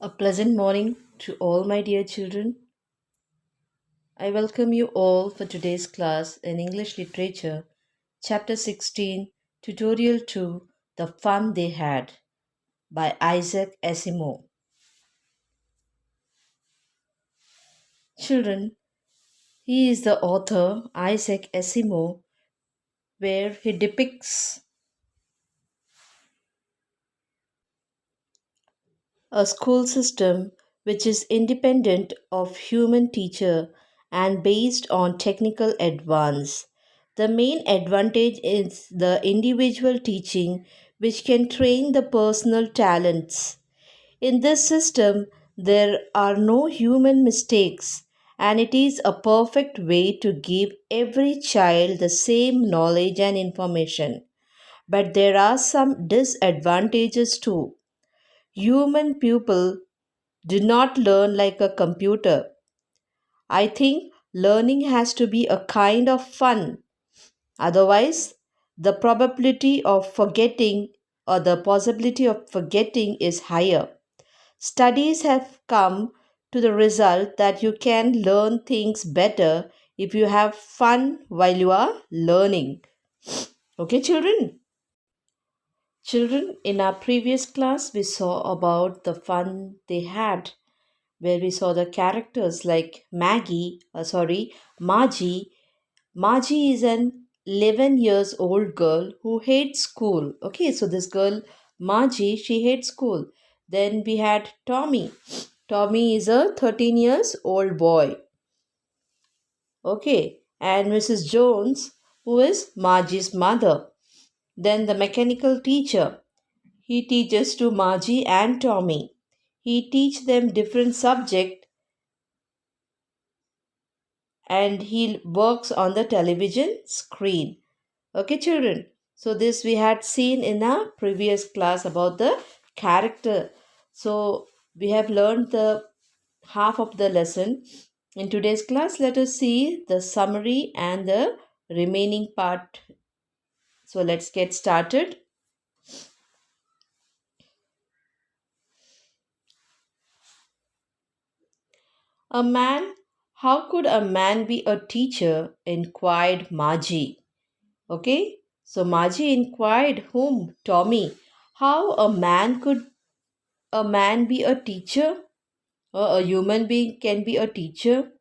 A pleasant morning to all my dear children. I welcome you all for today's class in English Literature, Chapter 16, Tutorial 2, The Fun They Had by Isaac Asimov. Children, he is the author Isaac Asimov, where he depicts a school system which is independent of human teacher and based on technical advance. The main advantage is the individual teaching which can train the personal talents. In this system, there are no human mistakes, and it is a perfect way to give every child the same knowledge and information. But there are some disadvantages too. Human pupil do not learn like a computer. I think learning has to be a kind of fun. Otherwise, the probability of forgetting or the possibility of forgetting is higher. Studies have come to the result that you can learn things better if you have fun while you are learning. Okay, children? Children, in our previous class, we saw about the fun they had where we saw the characters like Margie. Margie is an 11 years old girl who hates school. Okay, so this girl, Margie, she hates school. Then we had Tommy. Tommy is a 13 years old boy. Okay, and Mrs. Jones, who is Margie's mother. Then the mechanical teacher. He teaches to Margie and Tommy. He teach them different subject and he works on the television screen. Okay, children. So, this we had seen in our previous class about the character. So, we have learned the half of the lesson. In today's class, let us see the summary and the remaining part. So, let's get started. A man, how could a man be a teacher? Inquired Margie. Okay, so Margie inquired whom? Tommy. How a man be a teacher? Or a human being can be a teacher?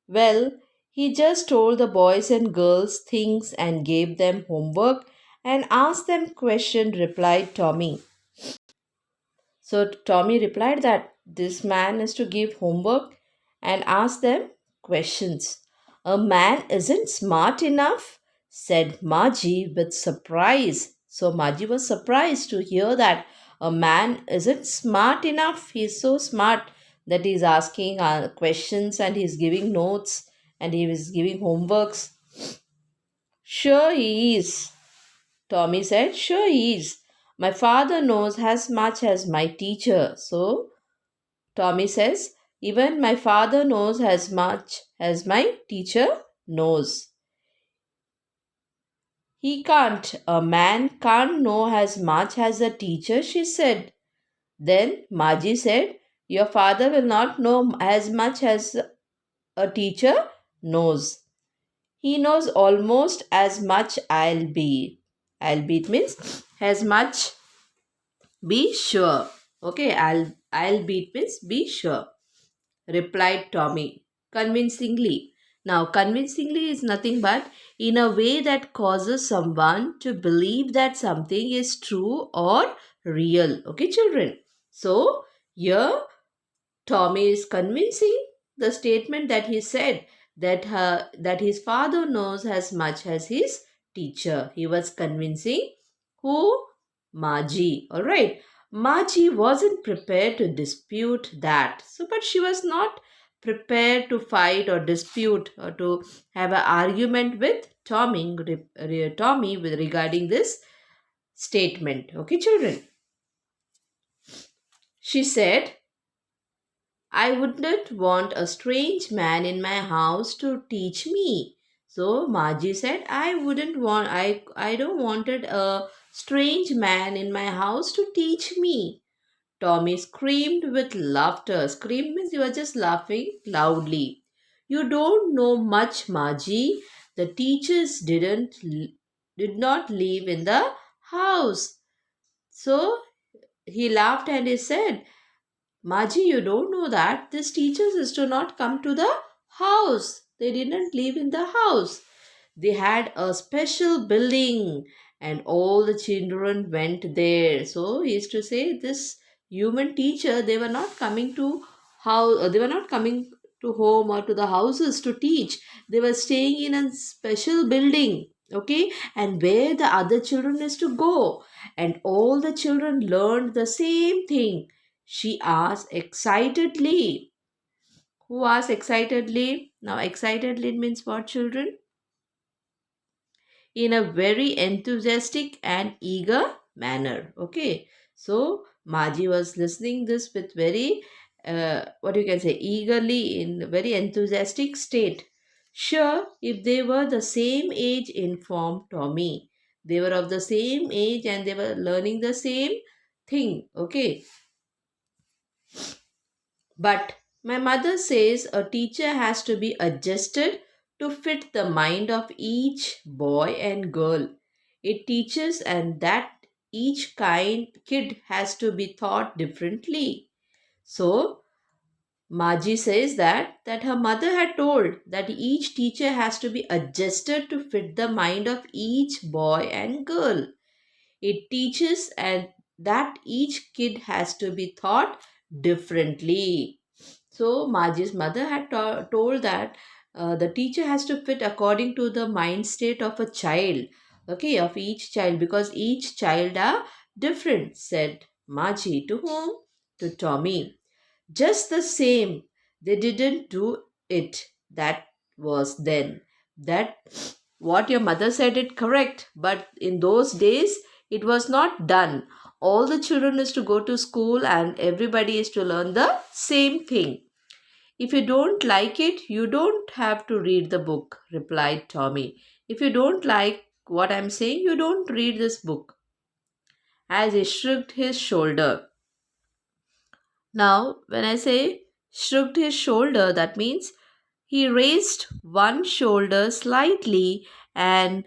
Well, he just told the boys and girls things and gave them homework and asked them questions, replied Tommy. So Tommy replied that this man is to give homework and ask them questions. A man isn't smart enough, said Margie with surprise. So Margie was surprised to hear that a man isn't smart enough. He's so smart that he's asking questions and he's giving notes and he is giving homeworks. Sure, he is, Tommy said. Sure he is. My father knows as much as my teacher. So Tommy says, even my father knows as much as my teacher knows. He can't. A man can't know as much as a teacher, she said. Then Margie said, your father will not know as much as a teacher knows. He knows almost as much I'll be. I'll be it means as much be sure. Okay, I'll be it means be sure, replied Tommy convincingly. Now, convincingly is nothing but in a way that causes someone to believe that something is true or real. Okay, children. So, here Tommy is convincing the statement that he said that his father knows as much as his teacher. He was convincing who? Margie. All right. Margie wasn't prepared to dispute that. So, but she was not prepared to fight or dispute or to have an argument with Tommy with regarding this statement. Okay, children. She said, I wouldn't want a strange man in my house to teach me. So Margie said, I don't wanted a strange man in my house to teach me. Tommy screamed with laughter. Screamed means you are just laughing loudly. You don't know much, Margie. The teachers did not live in the house. So he laughed and he said, Margie, you don't know that this teachers is to not come to the house. They didn't live in the house. They had a special building and all the children went there. So he used to say this human teacher, they were not coming to how they were not coming to home or to the houses to teach. They were staying in a special building. Okay, and where the other children is to go, and all the children learned the same thing. She asked excitedly. Who asked excitedly? Now, excitedly means what, children? In a very enthusiastic and eager manner. Okay, so Maji was listening this with very what you can say, eagerly, in very enthusiastic state. Sure, if they were the same age, informed Tommy. They were of the same age and they were learning the same thing. Okay, but my mother says a teacher has to be adjusted to fit the mind of each boy and girl. It teaches and that each kind kid has to be taught differently. So Maji says that her mother had told that each teacher has to be adjusted to fit the mind of each boy and girl. It teaches and that each kid has to be taught differently. So Maji's mother had told that the teacher has to fit according to the mind state of a child, okay, of each child, because each child are different, said Maji. To whom? To Tommy. Just the same, they didn't do it. That was then. That what your mother said it correct, but in those days it was not done. All the children is to go to school and everybody is to learn the same thing. If you don't like it, you don't have to read the book, replied Tommy. If you don't like what I'm saying, you don't read this book. As he shrugged his shoulder. Now, when I say shrugged his shoulder, that means he raised one shoulder slightly and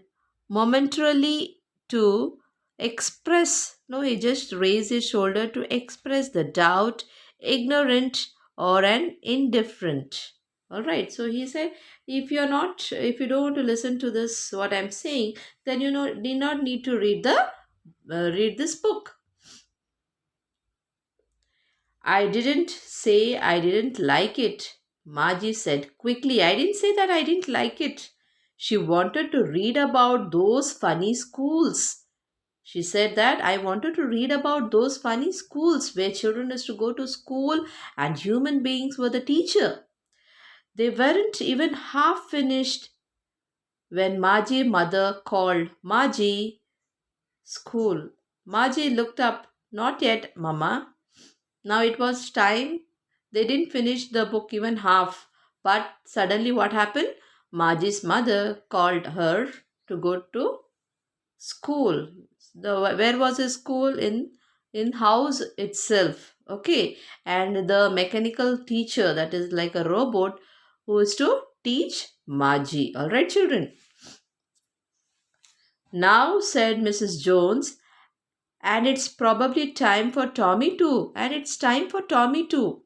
momentarily to express. No, he just raised his shoulder to express the doubt, ignorant, or an indifferent. All right. So he said, if you don't want to listen to this, what I'm saying, then you know, do not need to read this book. I didn't say I didn't like it, Margie said quickly. I didn't say that I didn't like it. She wanted to read about those funny schools. She said that I wanted to read about those funny schools where children used to go to school and human beings were the teacher. They weren't even half finished when Margie's mother called, Margie, school. Margie looked up. Not yet, Mama. Now it was time. They didn't finish the book even half. But suddenly what happened? Margie's mother called her to go to school. Where was the school? In house itself. Okay. And the mechanical teacher, that is like a robot, who is to teach Margie. Alright, children. Now, said Mrs. Jones, and it's probably time for Tommy too. And it's time for Tommy too.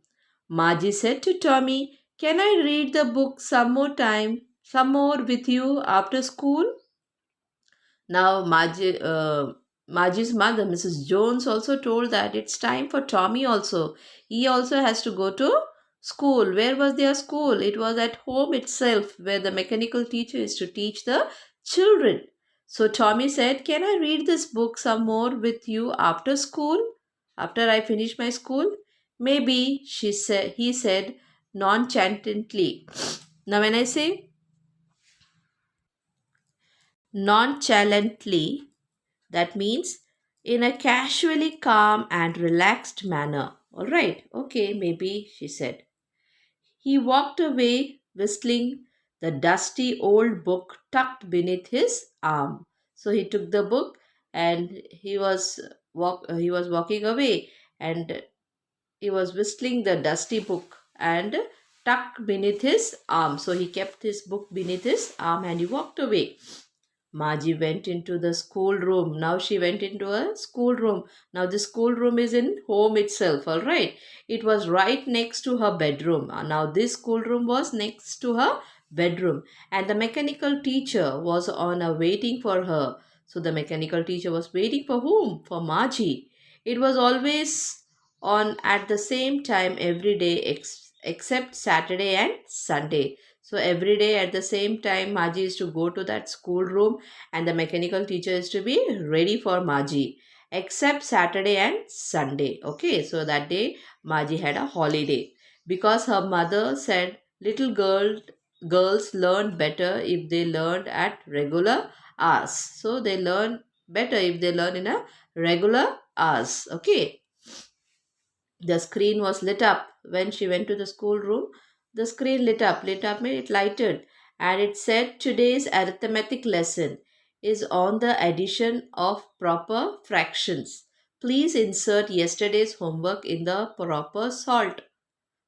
Margie said to Tommy, can I read the book some more with you after school? Now, Margie's mother, Mrs. Jones, also told that it's time for Tommy also. He also has to go to school. Where was their school? It was at home itself, where the mechanical teacher is to teach the children. So Tommy said, can I read this book some more with you after school? After I finish my school? Maybe, he said nonchalantly. Now, when I say nonchalantly, that means in a casually calm and relaxed manner. All right, okay, maybe, she said. He walked away, whistling, the dusty old book tucked beneath his arm. So he took the book and he was walking away, and he was whistling the dusty book and tucked beneath his arm. So he kept his book beneath his arm and he walked away. Margie went into the schoolroom. Now she went into a schoolroom. Now the schoolroom is in home itself, all right. It was right next to her bedroom. Now this schoolroom was next to her bedroom, and the mechanical teacher was on a waiting for her. So the mechanical teacher was waiting for whom? For Margie. It was always on at the same time every day except Saturday and Sunday. So every day at the same time, Margie is to go to that schoolroom and the mechanical teacher is to be ready for Margie except Saturday and Sunday. Okay, so that day Margie had a holiday because her mother said girls learn better if they learned at regular hours. So they learn better if they learn in a regular hours. Okay, the screen was lit up when she went to the schoolroom. The screen lit up, mean it lighted, and it said today's arithmetic lesson is on the addition of proper fractions. Please insert yesterday's homework in the proper salt.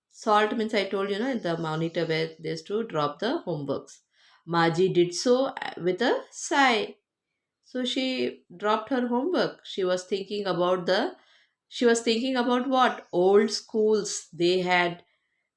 Salt means I told you, in the monitor where there's to drop the homeworks. Margie did so with a sigh. So she dropped her homework. She was thinking about what? Old schools they had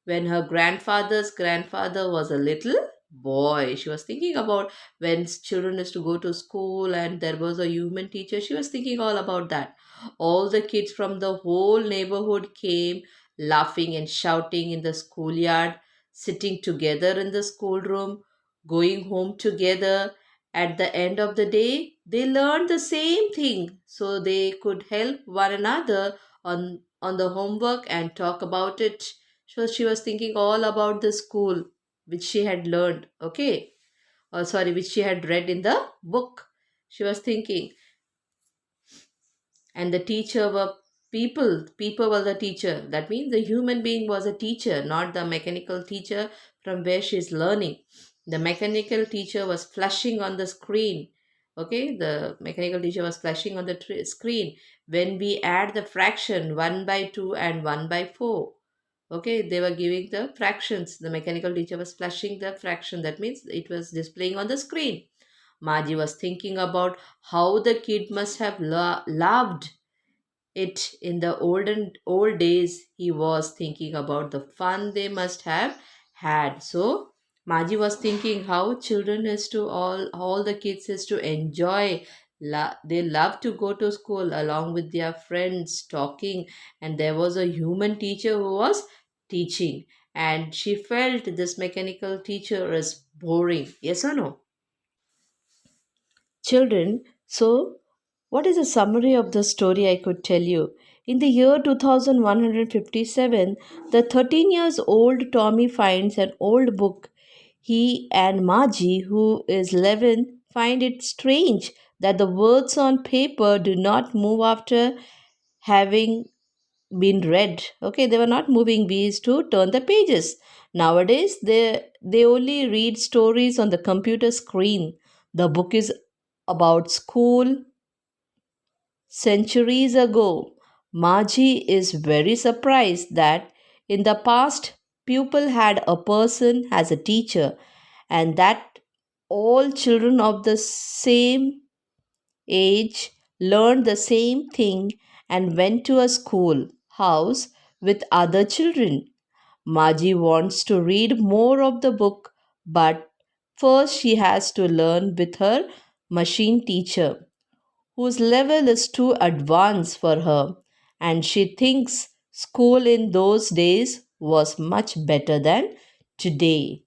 when her grandfather's grandfather was a little boy. She was thinking about when children used to go to school and there was a human teacher. She was thinking all about that. All the kids from the whole neighborhood came laughing and shouting in the schoolyard, sitting together in the schoolroom, going home together. At the end of the day, they learned the same thing so they could help one another on the homework and talk about it. So she was thinking all about the school which she had learned, okay? Or sorry, which she had read in the book. She was thinking, and the teacher were people were the teacher. That means the human being was a teacher, not the mechanical teacher from where she is learning. The mechanical teacher was flashing on the screen. Okay, the mechanical teacher was flashing on the screen when we add the fraction 1 by 2 and 1 by 4. Okay, they were giving the fractions. The mechanical teacher was flashing the fraction. That means it was displaying on the screen. Margie was thinking about how the kid must have loved it in the old days. He was thinking about the fun they must have had. So Margie was thinking how children is to all the kids is to enjoy. They love to go to school along with their friends talking, and there was a human teacher who was teaching, and she felt this mechanical teacher is boring. Yes or no? Children, so what is a summary of the story I could tell you? In the year 2157, the 13 years old Tommy finds an old book. He and Margie, who is 11, find it strange that the words on paper do not move after having been read. Okay, they were not moving. We used to turn the pages. Nowadays, they only read stories on the computer screen. The book is about school centuries ago. Margie is very surprised that in the past, people had a person as a teacher and that all children of the same age learned the same thing and went to a school house with other children. Margie wants to read more of the book, but first she has to learn with her machine teacher, whose level is too advanced for her, and she thinks school in those days was much better than today.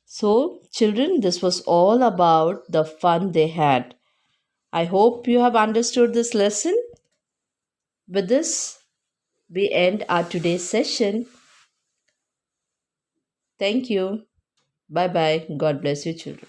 So, children, this was all about the fun they had. I hope you have understood this lesson. With this, we end our today's session. Thank you. Bye bye. God bless you, children.